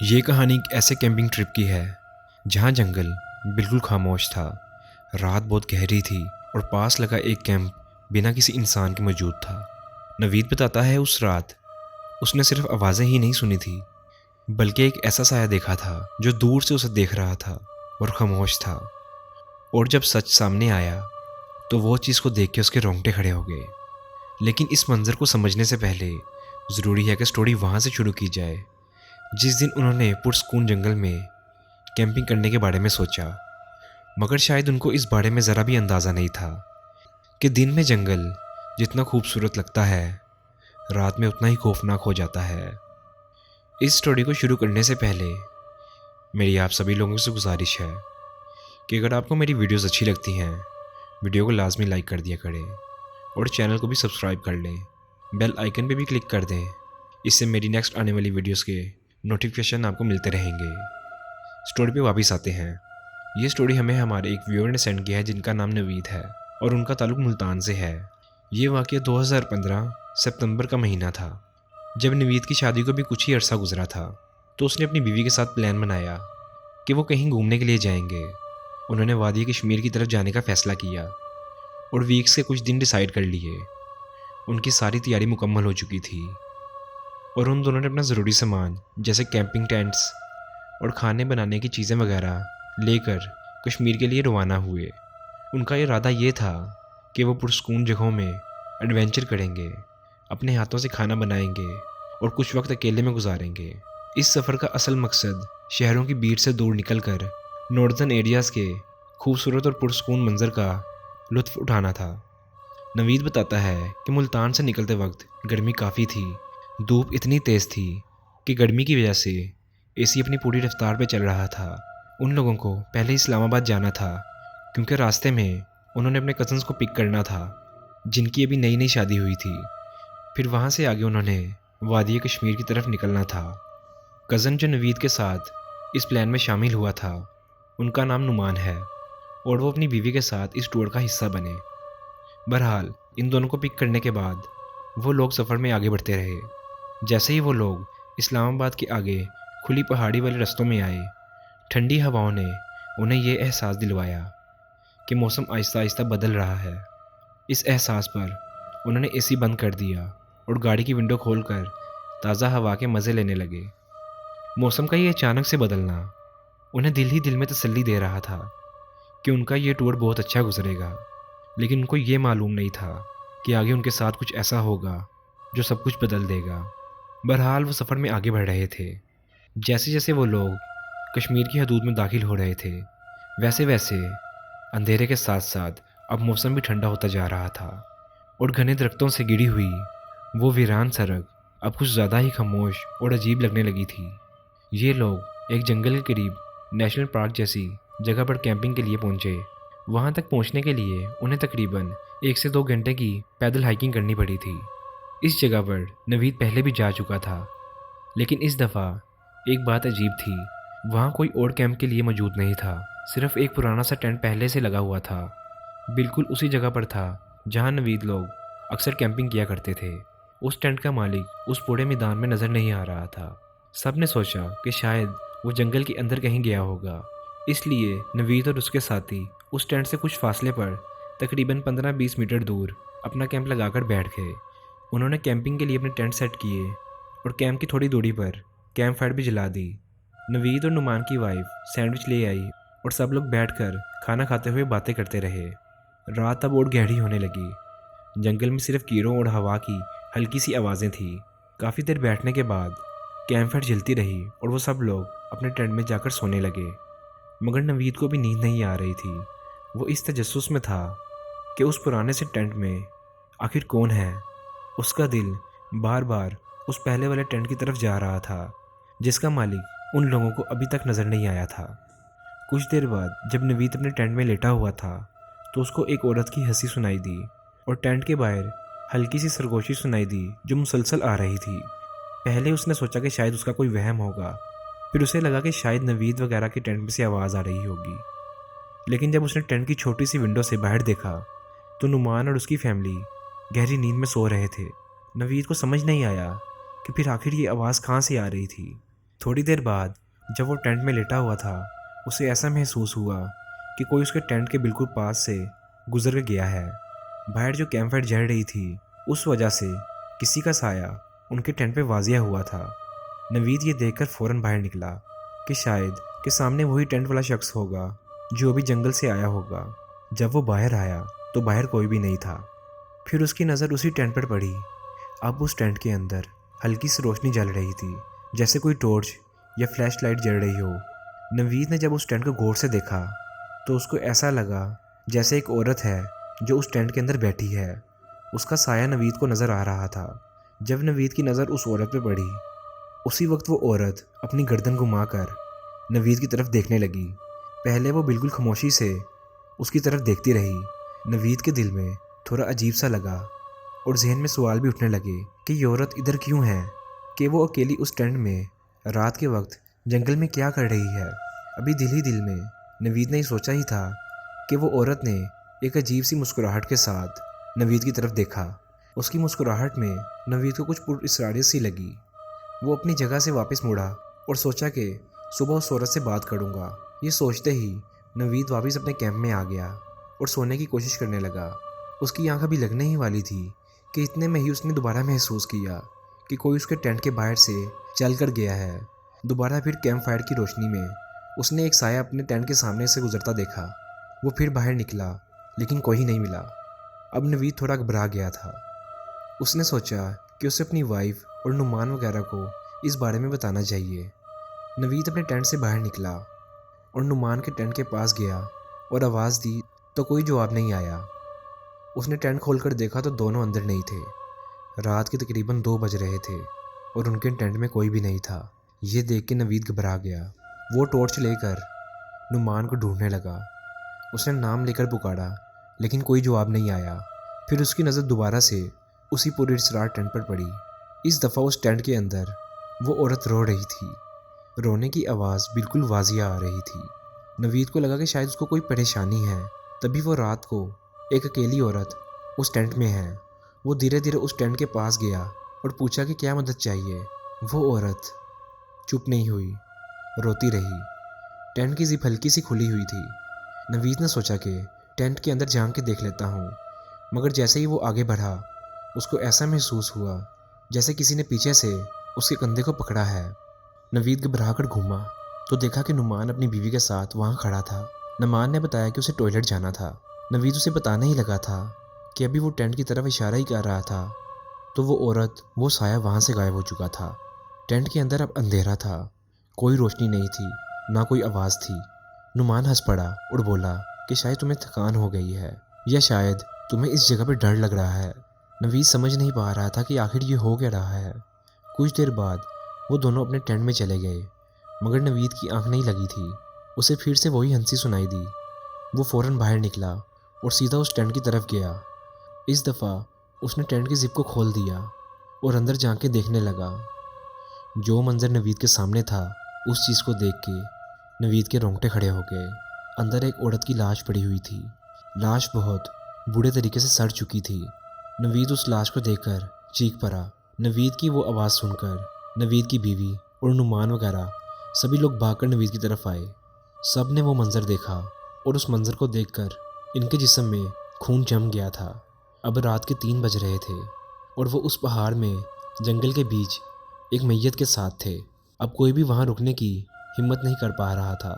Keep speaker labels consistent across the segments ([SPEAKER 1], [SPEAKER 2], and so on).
[SPEAKER 1] ये कहानी एक ऐसे कैंपिंग ट्रिप की है जहाँ जंगल बिल्कुल खामोश था। रात बहुत गहरी थी और पास लगा एक कैंप बिना किसी इंसान के मौजूद था। नवीद बताता है उस रात उसने सिर्फ आवाज़ें ही नहीं सुनी थी, बल्कि एक ऐसा साया देखा था जो दूर से उसे देख रहा था और खामोश था। और जब सच सामने आया तो वो चीज़ को देख के उसके रोंगटे खड़े हो गए। लेकिन इस मंजर को समझने से पहले ज़रूरी है कि स्टोरी वहाँ से शुरू की जाए जिस दिन उन्होंने पुरस्कून जंगल में कैंपिंग करने के बारे में सोचा। मगर शायद उनको इस बारे में ज़रा भी अंदाज़ा नहीं था कि दिन में जंगल जितना खूबसूरत लगता है, रात में उतना ही खौफनाक हो जाता है। इस स्टोरी को शुरू करने से पहले मेरी आप सभी लोगों से गुजारिश है कि अगर आपको मेरी वीडियोस अच्छी लगती हैं, वीडियो को लाजमी लाइक कर दिया करें और चैनल को भी सब्सक्राइब कर लें। बेल आइकन पे भी क्लिक कर दें, इससे मेरी नेक्स्ट आने वाली वीडियोस के नोटिफिकेशन आपको मिलते रहेंगे। स्टोरी पे वापस आते हैं। ये स्टोरी हमें हमारे एक व्यूअर ने सेंड किया है जिनका नाम नवीद है और उनका ताल्लुक मुल्तान से है। ये वाक़या 2015 सितंबर का महीना था। जब नवीद की शादी को भी कुछ ही अरसा गुजरा था तो उसने अपनी बीवी के साथ प्लान बनाया कि वो कहीं घूमने के लिए जाएंगे। उन्होंने वादी कश्मीर की तरफ जाने का फ़ैसला किया और वीक्स के कुछ दिन डिसाइड कर लिए। उनकी सारी तैयारी मुकम्मल हो चुकी थी और उन दोनों ने अपना ज़रूरी सामान जैसे कैंपिंग टेंट्स और खाने बनाने की चीज़ें वगैरह लेकर कश्मीर के लिए रवाना हुए। उनका इरादा ये था कि वो पुरस्कून जगहों में एडवेंचर करेंगे, अपने हाथों से खाना बनाएंगे और कुछ वक्त अकेले में गुजारेंगे। इस सफ़र का असल मकसद शहरों की भीड़ से दूर निकलकर नॉर्दर्न एरियाज़ के खूबसूरत और पुरस्कून मंजर का लुत्फ़ उठाना था। नवीद बताता है कि मुल्तान से निकलते वक्त गर्मी काफ़ी थी। धूप इतनी तेज़ थी कि गर्मी की वजह से एसी अपनी पूरी रफ्तार पे चल रहा था। उन लोगों को पहले इस्लामाबाद जाना था क्योंकि रास्ते में उन्होंने अपने कज़न्स को पिक करना था जिनकी अभी नई नई शादी हुई थी। फिर वहाँ से आगे उन्होंने वादी कश्मीर की तरफ निकलना था। कज़न जो नवीद के साथ इस प्लान में शामिल हुआ था उनका नाम नुमान है और वो अपनी बीवी के साथ इस टूर का हिस्सा बने। बहरहाल इन दोनों को पिक करने के बाद वो लोग सफ़र में आगे बढ़ते रहे। जैसे ही वो लोग इस्लामाबाद के आगे खुली पहाड़ी वाले रास्तों में आए, ठंडी हवाओं ने उन्हें ये एहसास दिलवाया कि मौसम आहिस्ता आहिस्ता बदल रहा है। इस एहसास पर उन्होंने एसी बंद कर दिया और गाड़ी की विंडो खोलकर ताज़ा हवा के मज़े लेने लगे। मौसम का ये अचानक से बदलना उन्हें दिल ही दिल में तसल्ली दे रहा था कि उनका ये टूर बहुत अच्छा गुजरेगा। लेकिन उनको ये मालूम नहीं था कि आगे उनके साथ कुछ ऐसा होगा जो सब कुछ बदल देगा। बहरहाल वो सफ़र में आगे बढ़ रहे थे। जैसे जैसे वो लोग कश्मीर की हदूद में दाखिल हो रहे थे वैसे वैसे अंधेरे के साथ साथ अब मौसम भी ठंडा होता जा रहा था और घने दरख्तों से घिरी हुई वो वीरान सड़क अब कुछ ज़्यादा ही खामोश और अजीब लगने लगी थी। ये लोग एक जंगल के करीब नेशनल पार्क जैसी जगह पर कैंपिंग के लिए पहुंचे। वहां तक पहुंचने के लिए उन्हें तकरीबन 1 से 2 घंटे की पैदल हाइकिंग करनी पड़ी थी। इस जगह पर नवीद पहले भी जा चुका था, लेकिन इस दफ़ा एक बात अजीब थी। वहाँ कोई और कैंप के लिए मौजूद नहीं था, सिर्फ एक पुराना सा टेंट पहले से लगा हुआ था, बिल्कुल उसी जगह पर था जहाँ नवीद लोग अक्सर कैंपिंग किया करते थे। उस टेंट का मालिक उस पूरे मैदान में नज़र नहीं आ रहा था। सब ने सोचा कि शायद वो जंगल के अंदर कहीं गया होगा, इसलिए नवीद और उसके साथी उस टेंट से कुछ फासले पर तकरीबन 15-20 मीटर दूर अपना कैंप लगाकर बैठ गए। उन्होंने कैंपिंग के लिए अपने टेंट सेट किए और कैंप की थोड़ी दूरी पर कैंप फायर भी जला दी। नवीद और नुमान की वाइफ सैंडविच ले आई और सब लोग बैठकर खाना खाते हुए बातें करते रहे। रात अब और गहरी होने लगी। जंगल में सिर्फ कीड़ों और हवा की हल्की सी आवाज़ें थीं। काफ़ी देर बैठने के बाद कैंप फायर जलती रही और वो सब लोग अपने टेंट में जाकर सोने लगे। मगर नवीद को भी नींद नहीं आ रही थी। वो इस तजस्सुस में था कि उस पुराने से टेंट में आखिर कौन है। उसका दिल बार बार उस पहले वाले टेंट की तरफ जा रहा था जिसका मालिक उन लोगों को अभी तक नज़र नहीं आया था। कुछ देर बाद जब नवीद अपने टेंट में लेटा हुआ था तो उसको एक औरत की हंसी सुनाई दी और टेंट के बाहर हल्की सी सरगोशी सुनाई दी जो मुसलसल आ रही थी। पहले उसने सोचा कि शायद उसका कोई वहम होगा, फिर उसे लगा कि शायद नवीद वगैरह की टेंट में से आवाज़ आ रही होगी। लेकिन जब उसने टेंट की छोटी सी विंडो से बाहर देखा तो नुमान और उसकी फैमिली गहरी नींद में सो रहे थे। नवीद को समझ नहीं आया कि फिर आखिर ये आवाज़ कहाँ से आ रही थी। थोड़ी देर बाद जब वो टेंट में लेटा हुआ था, उसे ऐसा महसूस हुआ कि कोई उसके टेंट के बिल्कुल पास से गुजर के गया है। बाहर जो कैंप फायर जल रही थी, उस वजह से किसी का साया उनके टेंट पे वाजिया हुआ था। नवीद ये देखकर फ़ौरन बाहर निकला कि शायद कि सामने वही टेंट वाला शख्स होगा जो अभी जंगल से आया होगा। जब वो बाहर आया तो बाहर कोई भी नहीं था। फिर उसकी नज़र उसी टेंट पर पड़ी। अब उस टेंट के अंदर हल्की सी रोशनी जल रही थी, जैसे कोई टॉर्च या फ्लैश लाइट जल रही हो। नवीद ने जब उस टेंट को गौर से देखा तो उसको ऐसा लगा जैसे एक औरत है जो उस टेंट के अंदर बैठी है। उसका साया नवीद को नज़र आ रहा था। जब नवीद की नज़र उस औरत पे पड़ी, उसी वक्त वो औरत अपनी गर्दन घुमाकर नवीद की तरफ देखने लगी। पहले वो बिल्कुल खामोशी से उसकी तरफ देखती रही। नवीद के दिल में थोड़ा अजीब सा लगा और जहन में सवाल भी उठने लगे कि ये औरत इधर क्यों है, कि वो अकेली उस टेंट में रात के वक्त जंगल में क्या कर रही है। अभी दिल ही दिल में नवीद ने सोचा ही था कि वो औरत ने एक अजीब सी मुस्कुराहट के साथ नवीद की तरफ देखा। उसकी मुस्कुराहट में नवीद को कुछ पुरअसरारियत सी लगी। वो अपनी जगह से वापस मुड़ा और सोचा कि सुबह उस औरत से बात करूँगा। ये सोचते ही नवीद वापस अपने कैंप में आ गया और सोने की कोशिश करने लगा। उसकी आंख अभी लगने ही वाली थी कि इतने में ही उसने दोबारा महसूस किया कि कोई उसके टेंट के बाहर से चल कर गया है। दोबारा फिर कैंप फायर की रोशनी में उसने एक साया अपने टेंट के सामने से गुजरता देखा। वो फिर बाहर निकला, लेकिन कोई नहीं मिला। अब नवीद थोड़ा घबरा गया था। उसने सोचा कि उसे अपनी वाइफ और नुमान वगैरह को इस बारे में बताना चाहिए। नवीद अपने टेंट से बाहर निकला और नुमान के टेंट के पास गया और आवाज़ दी तो कोई जवाब नहीं आया। उसने टेंट खोलकर देखा तो दोनों अंदर नहीं थे। रात के तकरीबन 2 बज रहे थे और उनके टेंट में कोई भी नहीं था। ये देख के नवीद घबरा गया। वो टॉर्च लेकर नुमान को ढूंढने लगा। उसने नाम लेकर पुकारा, लेकिन कोई जवाब नहीं आया। फिर उसकी नज़र दोबारा से उसी पुरअसरार टेंट पर पड़ी। इस दफ़ा उस टेंट के अंदर वो औरत रो रही थी। रोने की आवाज़ बिल्कुल वाजिया आ रही थी। नवीद को लगा कि शायद उसको कोई परेशानी है। तभी वो रात को एक अकेली औरत उस टेंट में है। वो धीरे धीरे उस टेंट के पास गया और पूछा कि क्या मदद चाहिए। वो औरत चुप नहीं हुई, रोती रही। टेंट की जिप हल्की सी खुली हुई थी। नवीद ने सोचा कि टेंट के अंदर झांक के देख लेता हूँ, मगर जैसे ही वो आगे बढ़ा उसको ऐसा महसूस हुआ जैसे किसी ने पीछे से उसके कंधे को पकड़ा है। नवीद घबराकर घूमा तो देखा कि नुमान अपनी बीवी के साथ वहाँ खड़ा था। नुमान ने बताया कि उसे टॉयलेट जाना था। नवीद उसे बताने ही लगा था कि अभी वो टेंट की तरफ इशारा ही कर रहा था तो वो औरत, वो साया वहाँ से गायब हो चुका था। टेंट के अंदर अब अंधेरा था, कोई रोशनी नहीं थी, ना कोई आवाज़ थी। नुमान हंस पड़ा और बोला कि शायद तुम्हें थकान हो गई है या शायद तुम्हें इस जगह पर डर लग रहा है। नवीद समझ नहीं पा रहा था कि आखिर ये हो क्या रहा है। कुछ देर बाद वो दोनों अपने टेंट में चले गए, मगर नवीद की आंख नहीं लगी थी। उसे फिर से वही हंसी सुनाई दी। वो फ़ौरन बाहर निकला और सीधा उस टेंट की तरफ गया। इस दफ़ा उसने टेंट की जिप को खोल दिया और अंदर जाके देखने लगा। जो मंजर नवीद के सामने था, उस चीज़ को देख के नवीद के रोंगटे खड़े हो गए। अंदर एक औरत की लाश पड़ी हुई थी। लाश बहुत बुरे तरीके से सड़ चुकी थी। नवीद उस लाश को देखकर चीख पड़ा। नवीद की वो आवाज़ सुनकर नवीद की बीवी और नुमान वगैरह सभी लोग भागकर नवीद की तरफ आए। सब ने वो मंज़र देखा और उस मंज़र को देखकर इनके जिस्म में खून जम गया था। अब रात के 3 बज रहे थे और वो उस पहाड़ में जंगल के बीच एक मैयत के साथ थे। अब कोई भी वहाँ रुकने की हिम्मत नहीं कर पा रहा था।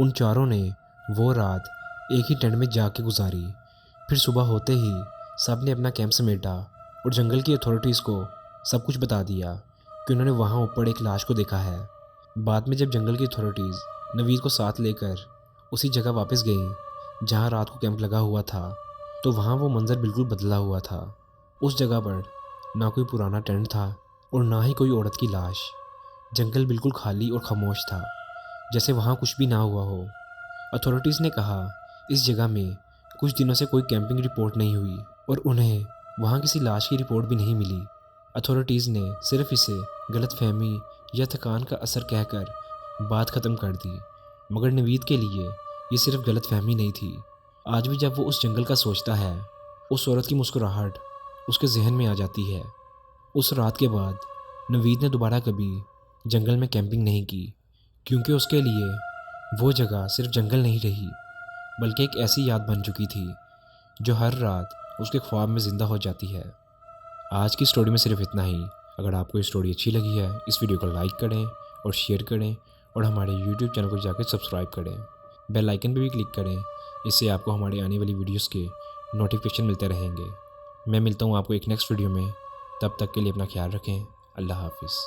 [SPEAKER 1] उन चारों ने वो रात एक ही टेंट में जाके गुजारी। फिर सुबह होते ही सब ने अपना कैंप समेटा और जंगल की अथॉरिटीज़ को सब कुछ बता दिया कि उन्होंने वहाँ ऊपर एक लाश को देखा है। बाद में जब जंगल की अथॉरिटीज़ नवीद को साथ लेकर उसी जगह वापस गई जहाँ रात को कैंप लगा हुआ था, तो वहाँ वो मंज़र बिल्कुल बदला हुआ था। उस जगह पर ना कोई पुराना टेंट था और ना ही कोई औरत की लाश। जंगल बिल्कुल खाली और खामोश था, जैसे वहाँ कुछ भी ना हुआ हो। अथॉरिटीज़ ने कहा इस जगह में कुछ दिनों से कोई कैंपिंग रिपोर्ट नहीं हुई और उन्हें वहाँ किसी लाश की रिपोर्ट भी नहीं मिली। अथॉरिटीज़ ने सिर्फ इसे गलतफहमी या थकान का असर कहकर बात ख़त्म कर दी, मगर नवीद के लिए ये सिर्फ गलतफहमी नहीं थी। आज भी जब वो उस जंगल का सोचता है, उस औरत की मुस्कुराहट उसके जहन में आ जाती है। उस रात के बाद नवीद ने दोबारा कभी जंगल में कैंपिंग नहीं की, क्योंकि उसके लिए वो जगह सिर्फ जंगल नहीं रही बल्कि एक ऐसी याद बन चुकी थी जो हर रात उसके ख्वाब में ज़िंदा हो जाती है। आज की स्टोरी में सिर्फ इतना ही। अगर आपको ये स्टोरी अच्छी लगी है, इस वीडियो को लाइक करें और शेयर करें और हमारे यूट्यूब चैनल को जाकर सब्सक्राइब करें। बेल आइकन पर भी क्लिक करें, इससे आपको हमारी आने वाली वीडियोस के नोटिफिकेशन मिलते रहेंगे। मैं मिलता हूँ आपको एक नेक्स्ट वीडियो में। तब तक के लिए अपना ख्याल रखें। अल्लाह हाफिज़।